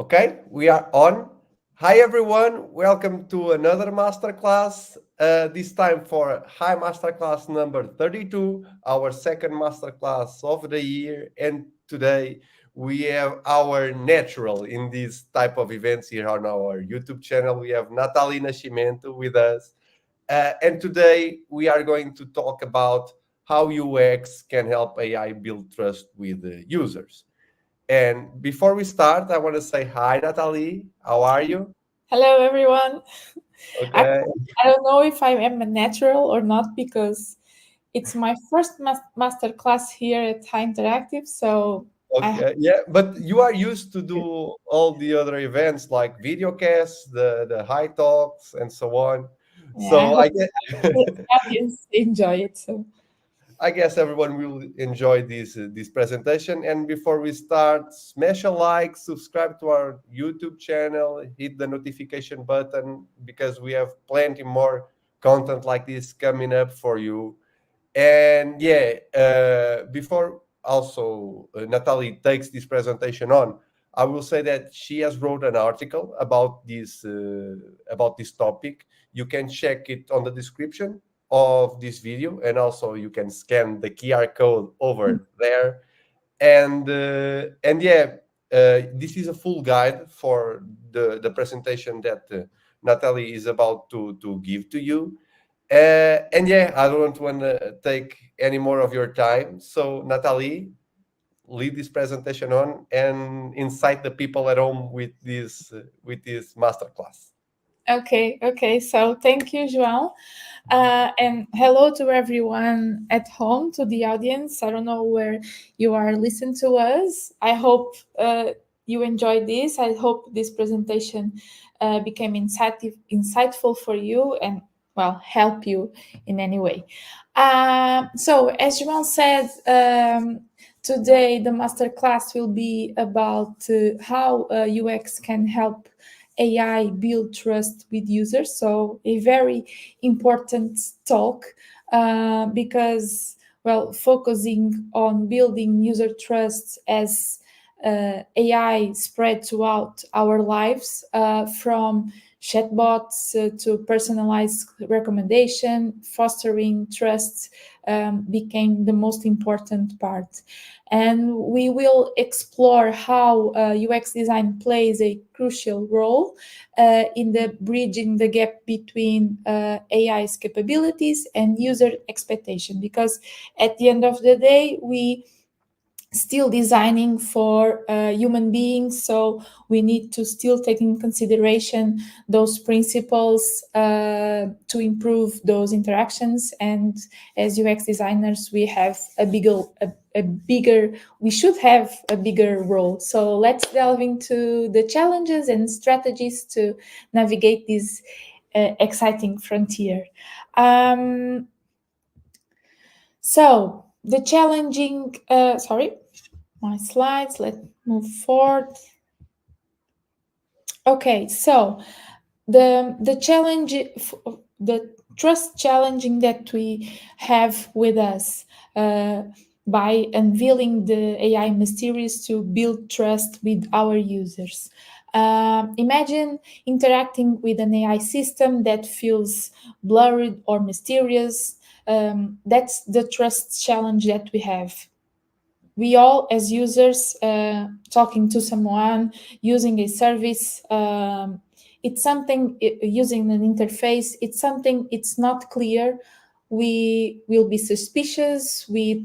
Okay, we are on. Hi everyone, welcome to another masterclass. This time for Hi Masterclass number 32, our second masterclass of the year. And today we have our natural in this type of events here on our YouTube channel. We have Natali Nascimento with us. And today we are going to talk about how UX can help AI build trust with the users. And before we start, I want to say hi, Natalie. How are you? Hello, everyone. Okay. Actually, I don't know if I am a natural or not because it's my first master class here at High Interactive. So I, Okay. Yeah, but you are used to do all the other events like video casts, the high talks, and so on. yeah, I So hope I guess the audience enjoy it. So I guess everyone will enjoy this presentation. And before we start, smash a like, subscribe to our YouTube channel, hit the notification button because we have plenty more content like this coming up for you. And yeah, before also Natalie takes this presentation on, I will say that she has wrote an article about this topic. You can check it on the description of this video, and also you can scan the QR code over there. And yeah, this is a full guide for the presentation that Natalie is about to give to you. And yeah, I don't want to take any more of your time. So, Natalie, lead this presentation on and incite the people at home with this masterclass. okay. So thank you, João, and hello to everyone at home, to the audience. I don't know where you are listening to us. I hope you enjoyed this. I hope this presentation became insightful for you and well help you in any way. So as João said. Today, the masterclass will be about how UX can help AI build trust with users. So, a very important talk because, well, focusing on building user trust as AI spread throughout our lives from chatbots to personalized recommendation, fostering trust became the most important part. And we will explore how UX design plays a crucial role in the bridging the gap between AI's capabilities and user expectation. Because at the end of the day, we still designing for human beings, so we need to still take in consideration those principles to improve those interactions. And as UX designers, we have a bigger we should have a bigger role. So let's delve into the challenges and strategies to navigate this exciting frontier. um, so the challenging sorry, my slides. Let's move forward. Okay, so the challenge, the trust challenging that we have with us by unveiling the AI mysteries to build trust with our users. Imagine interacting with an AI system that feels blurred or mysterious. That's the trust challenge that we have. We all as users talking to someone, using a service, it's something, using an interface, it's something, it's not clear. We will be suspicious. We're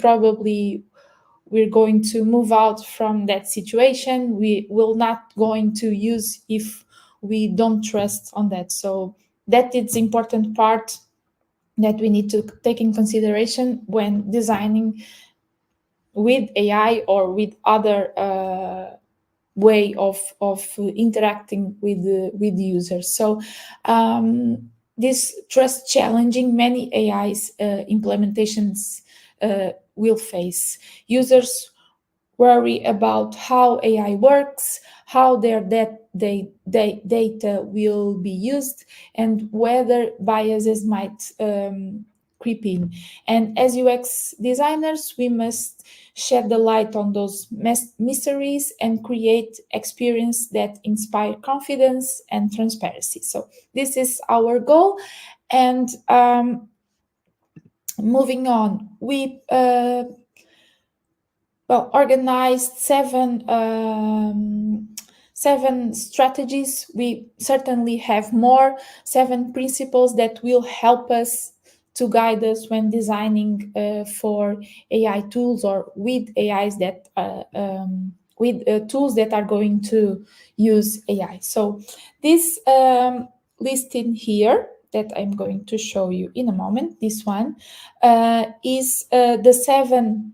going to move out from that situation. We will not going to use if we don't trust on that. So that is important part that we need to take in consideration when designing with AI or with other way of interacting with the users. So this trust challenging many AI's implementations will face. Users worry about how AI works, how data will be used, and whether biases might creep in. And as UX designers, we must shed the light on those mysteries and create experience that inspire confidence and transparency. So this is our goal. And moving on, we organized seven strategies. We certainly have more, 7 principles that will help us to guide us when designing for AI tools or with AIs that with tools that are going to use AI. So this list in here that I'm going to show you in a moment, this one is the seven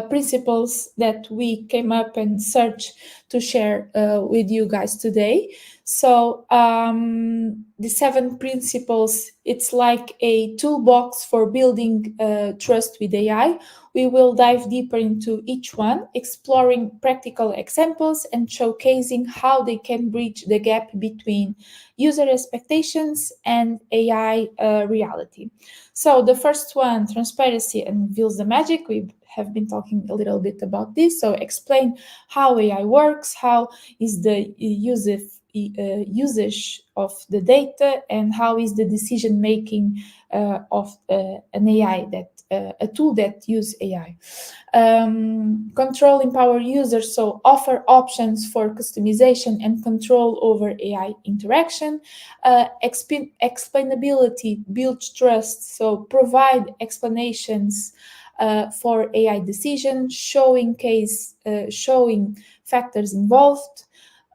principles that we came up and searched to share with you guys today. So the 7 principles, it's like a toolbox for building trust with AI. We will dive deeper into each one, exploring practical examples and showcasing how they can bridge the gap between user expectations and AI reality. So the first one, transparency, unveils the magic. We have been talking a little bit about this. So explain how AI works, how is the usage of the data, and how is the decision making of an AI that a tool that use AI. Control, empower users, so offer options for customization and control over AI interaction. Explainability builds trust, so provide explanations for AI decisions, showing factors involved.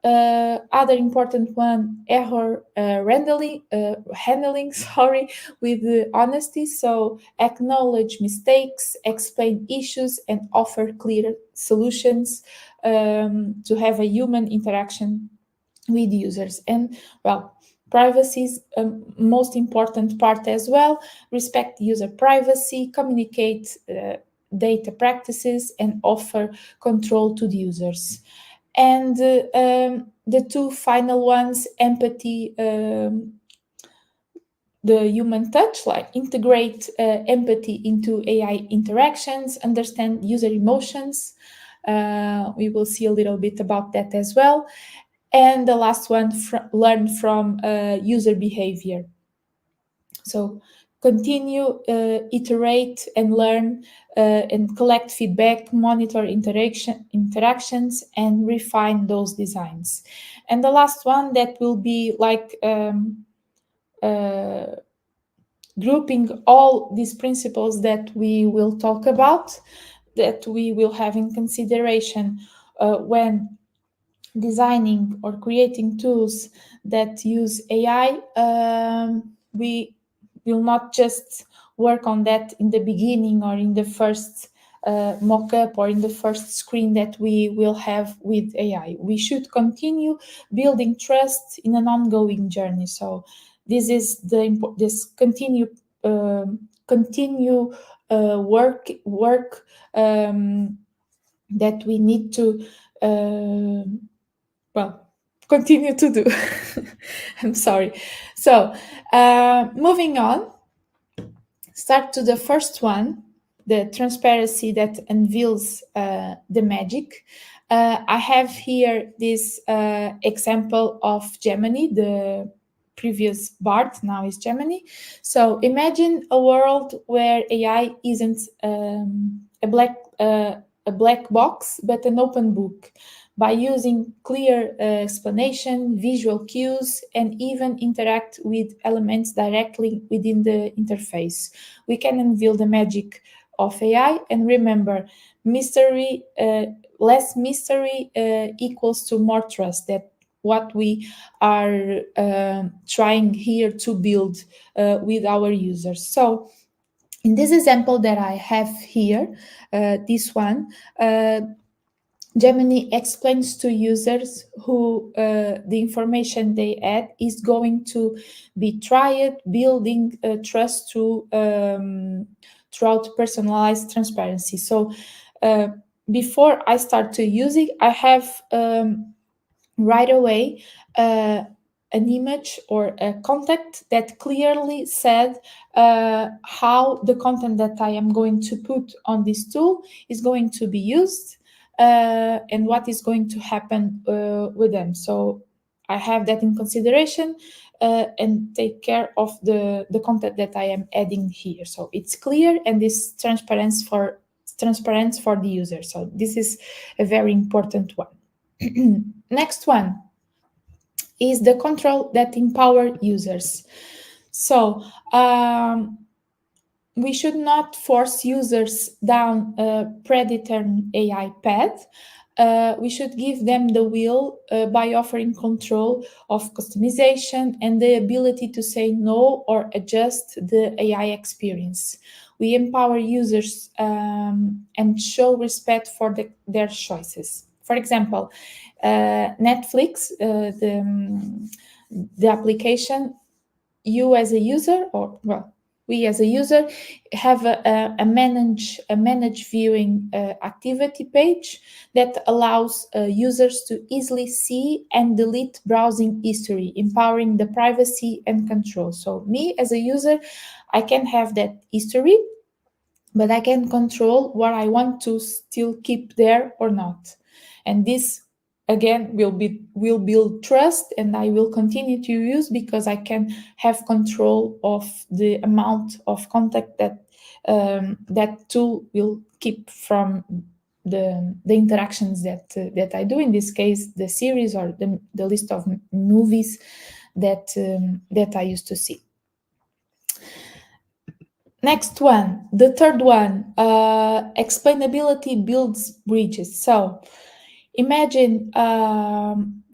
Other important one, error handling, sorry, with honesty. So acknowledge mistakes, explain issues, and offer clear solutions to have a human interaction with users. And well, privacy is most important part as well. Respect user privacy, communicate data practices, and offer control to the users. And the 2 final ones, empathy, the human touch, like integrate empathy into AI interactions, understand user emotions. We will see a little bit about that as well. And the last one, learn from user behavior. So continue, iterate, and learn, and collect feedback, monitor interactions, and refine those designs. And the last one, that will be like grouping all these principles that we will talk about, that we will have in consideration when designing or creating tools that use AI. We will not just work on that in the beginning or in the first mock-up or in the first screen that we will have with AI. We should continue building trust in an ongoing journey. So this is this continue work that we need to continue to do. I'm sorry. So moving on, start to the first one, the transparency that unveils the magic. I have here this example of Gemini, the previous Bart, now is Gemini. So imagine a world where AI isn't a black box, but an open book. By using clear explanation, visual cues, and even interact with elements directly within the interface, we can unveil the magic of AI. And remember, mystery, less mystery equals to more trust. That what we are trying here to build with our users. So in this example that I have here, this one, Gemini explains to users who the information they add is going to be tried, building trust throughout personalized transparency. So before I start to use it, I have right away an image or a contact that clearly said how the content that I am going to put on this tool is going to be used and what is going to happen with them. So I have that in consideration and take care of the content that I am adding here. So it's clear and it's transparent for the user. So this is a very important one. Next one is the control that empower users. So we should not force users down a predetermined AI path. We should give them the will by offering control of customization and the ability to say no or adjust the AI experience. We empower users and show respect for their choices. For example, Netflix, the application, you as a user, or well, we as a user have a manage viewing activity page that allows users to easily see and delete browsing history, empowering the privacy and control. So me as a user, I can have that history, but I can control what I want to still keep there or not. And this again will build trust, and I will continue to use because I can have control of the amount of contact that that tool will keep from the interactions that I do. In this case, the series or the list of movies that I used to see. Next one, the third one, explainability builds bridges. So imagine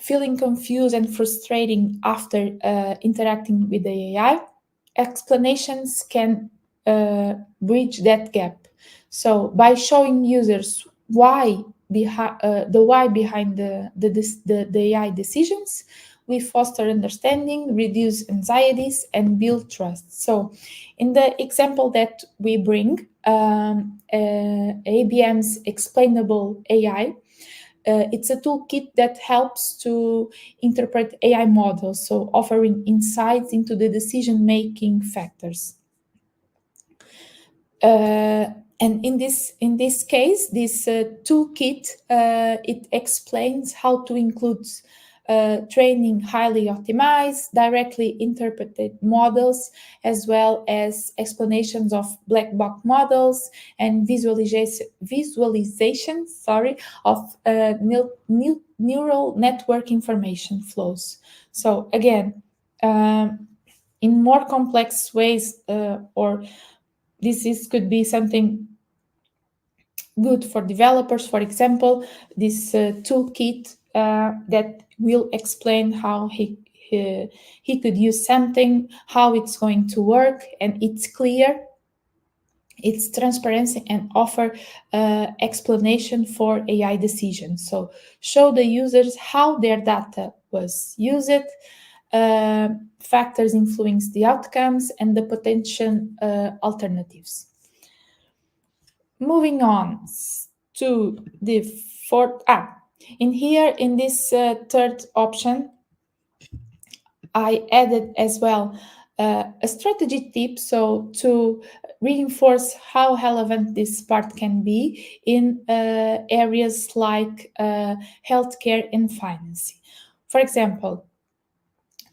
feeling confused and frustrating after interacting with the AI. Explanations can bridge that gap. So by showing users why the why behind the AI decisions, we foster understanding, reduce anxieties, and build trust. So in the example that we bring, ABM's explainable AI, it's a toolkit that helps to interpret AI models, so offering insights into the decision-making factors. And in this case, this toolkit, it explains how to include training highly optimized, directly interpreted models, as well as explanations of black box models and visualization, of neural network information flows. So again, in more complex ways, or this could be something good for developers. For example, this toolkit that will explain how he could use something, how it's going to work, and it's clear, it's transparency, and offer explanation for AI decisions. So show the users how their data was used, factors influence the outcomes, and the potential alternatives. Moving on to the fourth. In here, in this third option, I added as well a strategy tip, so to reinforce how relevant this part can be in areas like healthcare and finance. For example,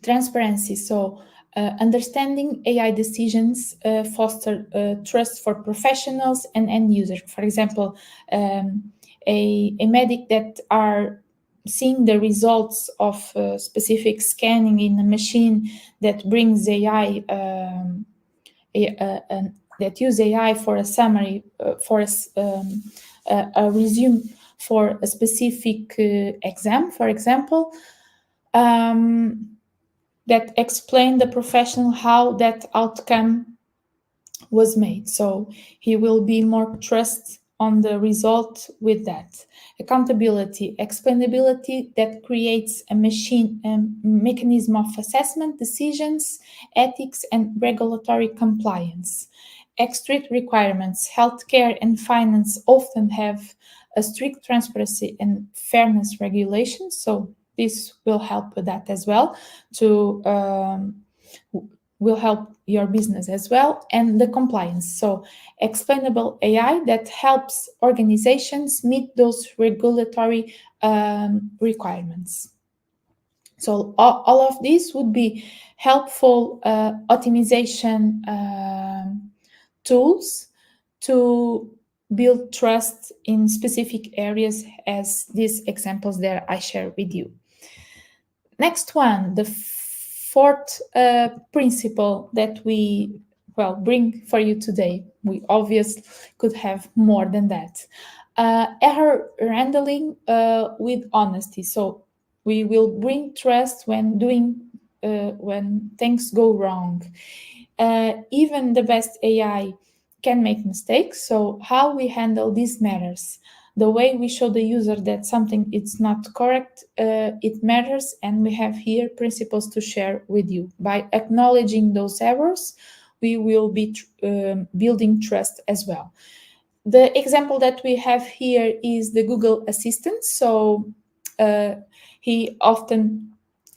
transparency. So understanding AI decisions foster trust for professionals and end users. For example, a medic that are seeing the results of specific scanning in a machine that brings AI, that use AI for a summary, for a resume for a specific exam, for example, that explain the professional how that outcome was made. So he will be more trust on the result with that. Accountability, explainability that creates a mechanism of assessment, decisions, ethics, and regulatory compliance. Strict requirements, healthcare and finance often have a strict transparency and fairness regulations. So this will help with that as well, to will help your business as well. And the compliance, so explainable AI that helps organizations meet those regulatory requirements. So all of these would be helpful optimization tools to build trust in specific areas, as these examples that I share with you. Next one, the fourth principle that we bring for you today. We obviously could have more than that. Error handling with honesty. So we will bring trust when things go wrong. Even the best AI can make mistakes. So how we handle these matters. The way we show the user that something is not correct, it matters, and we have here principles to share with you. By acknowledging those errors, we will be building trust as well. The example that we have here is the Google Assistant. So he often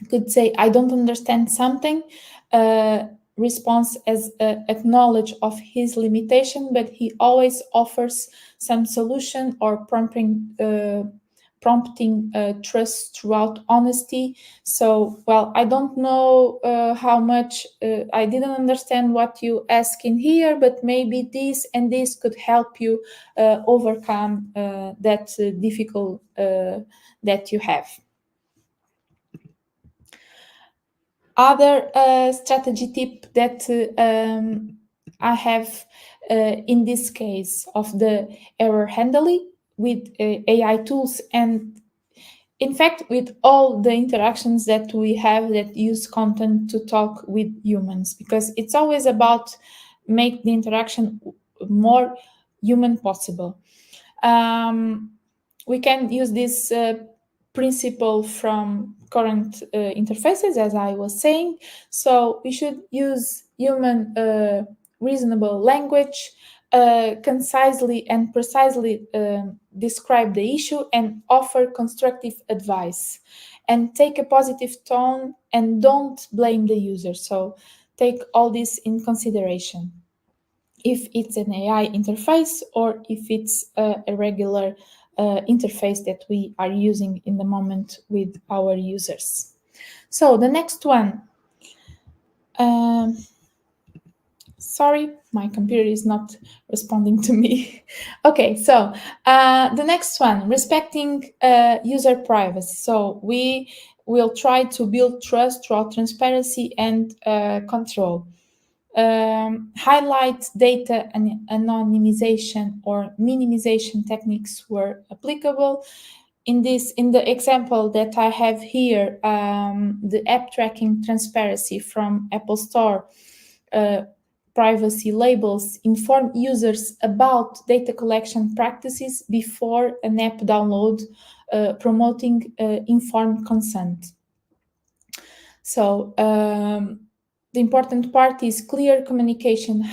could say, I don't understand something. Response as acknowledge of his limitation, but he always offers some solution or prompting trust throughout honesty. So, I don't know how much, I didn't understand what you ask in here, but maybe this and this could help you overcome that difficult that you have. Other strategy tip that I have in this case of the error handling with AI tools, and in fact with all the interactions that we have that use content to talk with humans, because it's always about make the interaction more human possible. We can use this principle from current interfaces, as I was saying. So we should use human reasonable language, concisely and precisely describe the issue and offer constructive advice, and take a positive tone and don't blame the user. So take all this in consideration, if it's an AI interface or if it's a regular interface that we are using in the moment with our users. So the next one, sorry, my computer is not responding to me. Okay, so the next one, respecting user privacy. So we will try to build trust throughout transparency and control. Highlight data and anonymization or minimization techniques were applicable. In the example that I have here, the app tracking transparency from Apple Store, privacy labels inform users about data collection practices before an app download, promoting informed consent. So the important part is clear communication,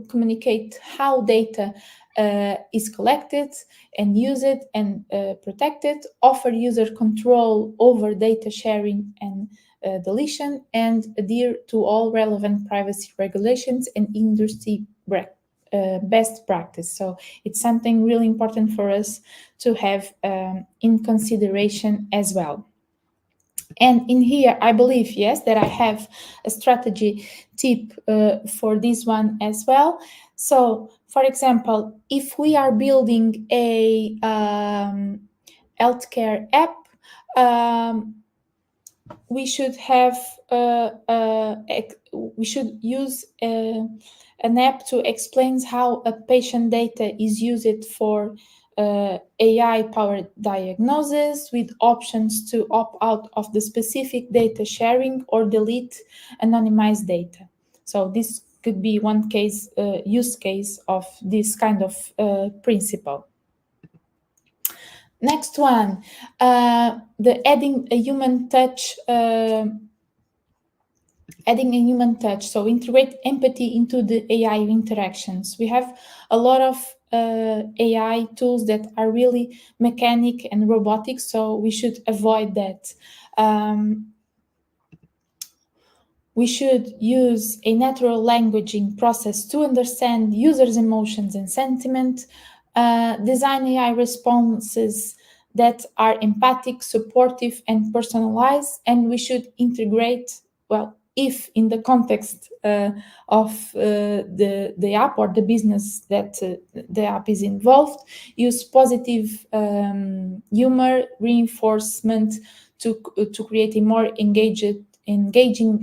communicate how data is collected and used and protected, offer user control over data sharing and deletion, and adhere to all relevant privacy regulations and industry best practice. So it's something really important for us to have in consideration as well. And in here, I believe, yes, that I have a strategy tip for this one as well. So, for example, if we are building a healthcare app, we should have we should use an app to explain how a patient data is used for AI-powered diagnosis, with options to opt out of the specific data sharing or delete anonymized data. So this could be one case, use case of this kind of principle. Next one, the adding a human touch. So integrate empathy into the AI interactions. We have a lot of AI tools that are really mechanic and robotic, so we should avoid that. We should use a natural languaging process to understand users' emotions and sentiment, design AI responses that are empathic, supportive, and personalized, and we should integrate, well, if in the context of the app or the business that the app is involved, use positive humor reinforcement to create a more engaging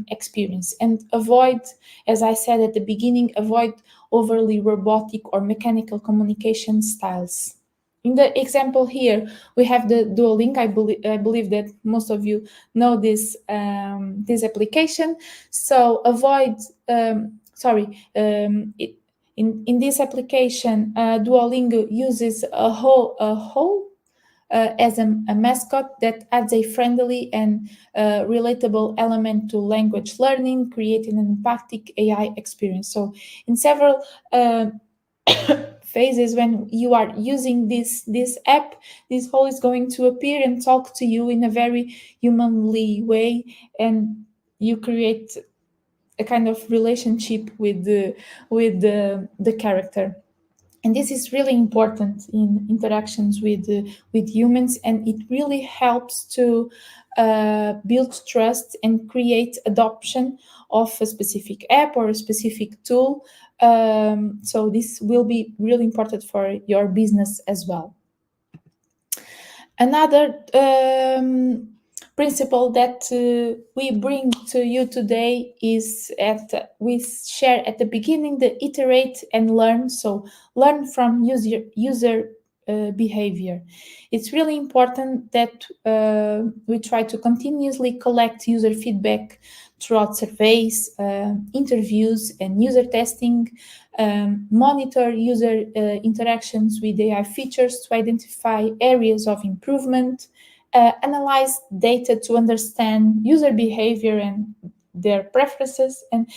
experience, and avoid, as I said at the beginning, avoid overly robotic or mechanical communication styles. In the example here, we have the Duolingo. I believe that most of you know this application. So avoid. In this application, Duolingo uses a whole as a mascot that adds a friendly and relatable element to language learning, creating an empathic AI experience. So, in several phases, when you are using this app, this whole is going to appear and talk to you in a very humanly way, and you create a kind of relationship with the character. And this is really important in interactions with humans, and it really helps to build trust and create adoption of a specific app or a specific tool. So this will be really important for your business as well. Another principle that we bring to you today is we share at the beginning the iterate and learn. So learn from user behavior. It's really important that we try to continuously collect user feedback throughout surveys, interviews, and user testing. Monitor user interactions with AI features to identify areas of improvement. Analyze data to understand user behavior and their preferences, and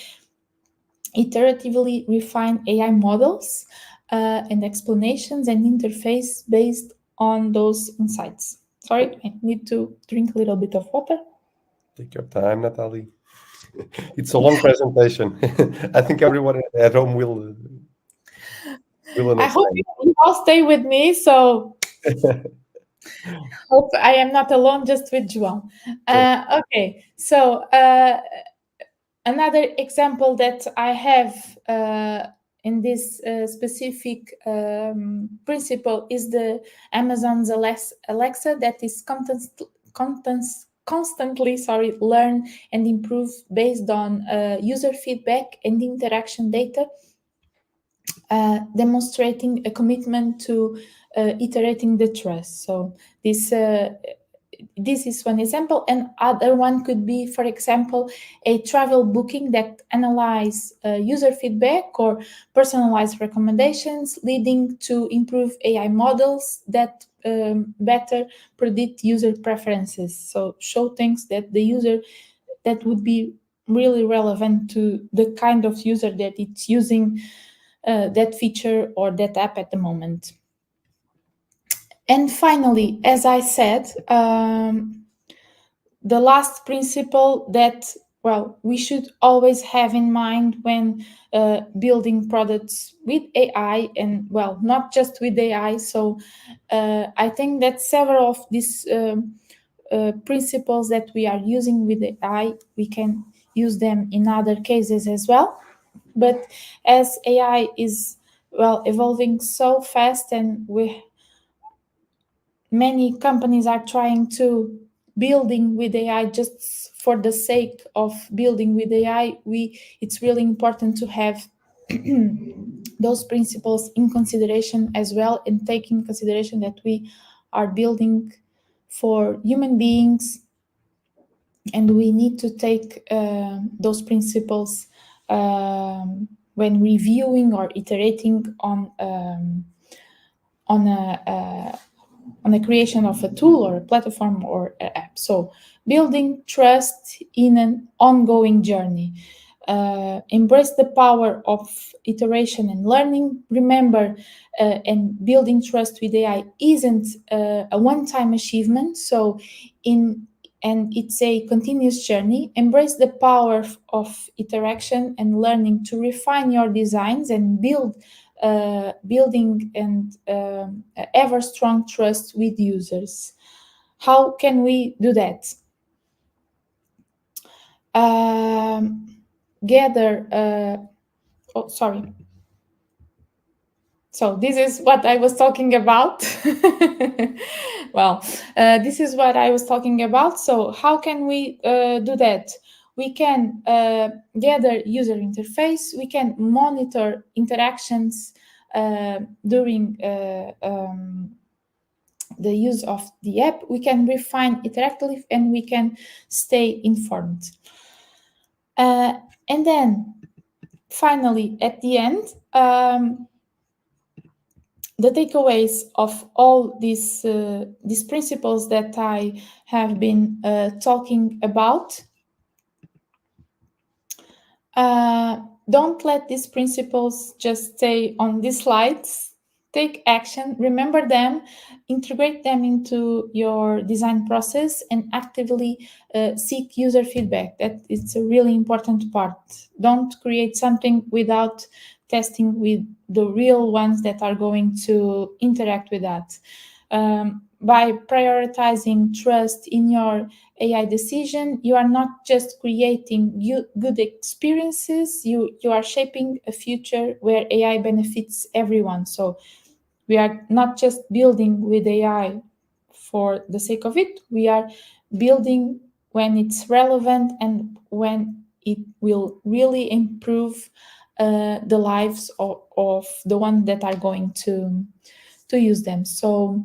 iteratively refine AI models and explanations and interface based on those insights. Sorry, I need to drink a little bit of water. Take your time, Natali. It's a long presentation. I think everyone at home will I hope understand. you all stay with me, so hope I am not alone just with João. Okay, so another example that I have in this specific principle is the Amazon's Alexa that is constantly learn and improve based on user feedback and interaction data, demonstrating a commitment to iterating the trust. So this is one example, and other one could be, for example, a travel booking that analyze user feedback or personalized recommendations, leading to improve AI models that better predict user preferences. So show things that the user that would be really relevant to the kind of user that it's using that feature or that app at the moment. And finally, as I said, the last principle that, well, we should always have in mind when building products with AI, and, well, not just with AI. So I think that several of these principles that we are using with AI, we can use them in other cases as well. But as AI is, well, evolving so fast, and many companies are trying to building with AI just for the sake of building with AI, it's really important to have those principles in consideration as well, and take in consideration that we are building for human beings, and we need to take those principles when reviewing or iterating on the creation of a tool or a platform or an app. So building trust in an ongoing journey. Embrace the power of iteration and learning. Remember, and building trust with AI isn't a one-time achievement. So, in and it's a continuous journey. Embrace the power of interaction and learning to refine your designs and building and ever strong trust with users. How can we do that? Um, gather. Oh, sorry. So this is what I was talking about. Well, this is what I was talking about. So how can we do that? We can gather user interface. We can monitor interactions during the use of the app. We can refine interactive and we can stay informed. And then finally, at the end, the takeaways of all these principles that I have been talking about. Don't let these principles just stay on these slides. Take action, remember them, integrate them into your design process, and actively seek user feedback. That is a really important part. Don't create something without testing with the real ones that are going to interact with that. By prioritizing trust in your AI decision, you are not just creating good experiences, you are shaping a future where AI benefits everyone. So we are not just building with AI for the sake of it, we are building when it's relevant and when it will really improve the lives of the ones that are going to use them. So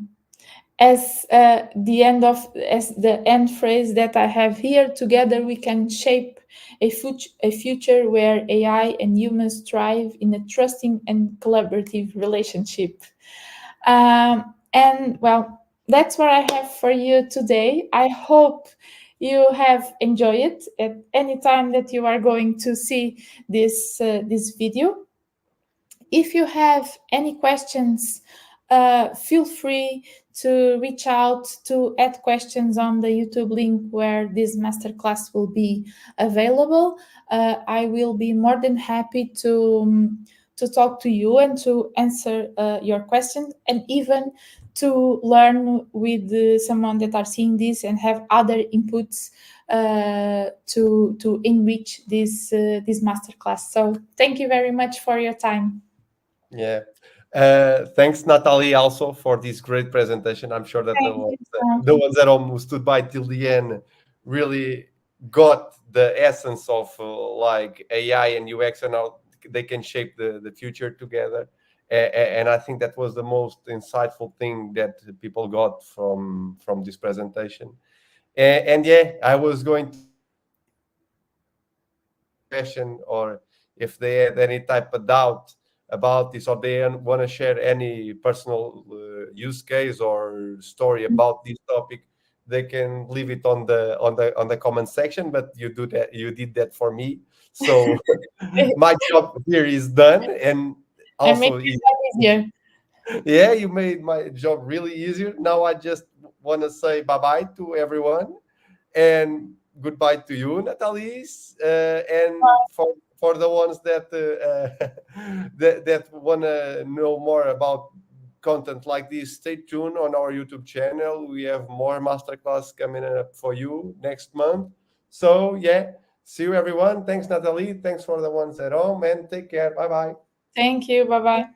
as the end phrase that I have here, together we can shape a future where AI and humans thrive in a trusting and collaborative relationship. And well, that's what I have for you today. I hope you have enjoyed it at any time that you are going to see this video. If you have any questions, feel free to reach out to add questions on the YouTube link where this masterclass will be available. I will be more than happy to talk to you and to answer your questions, and even to learn with someone that are seeing this and have other inputs to enrich this masterclass. So thank you very much for your time. Yeah. Thanks, Natali, also for this great presentation. I'm sure that Thank you, the Sam. ones that almost stood by till the end really got the essence of like AI and UX and how they can shape the future together. And I think that was the most insightful thing that people got from this presentation. And yeah, I was going to ask if they had any question or if they had any type of doubt about this, or they want to share any personal use case or story about this topic, they can leave it on the comment section. But you did that for me, so my job here is done. And I make also, it easier. yeah, you made my job really easier. Now I just want to say bye bye to everyone and goodbye to you, Nathalie. And for the ones that that want to know more about content like this, stay tuned on our YouTube channel. We have more masterclass coming up for you next month. So yeah, see you everyone. Thanks, Nathalie. Thanks for the ones at home, and take care. Bye bye. Thank you. Bye bye.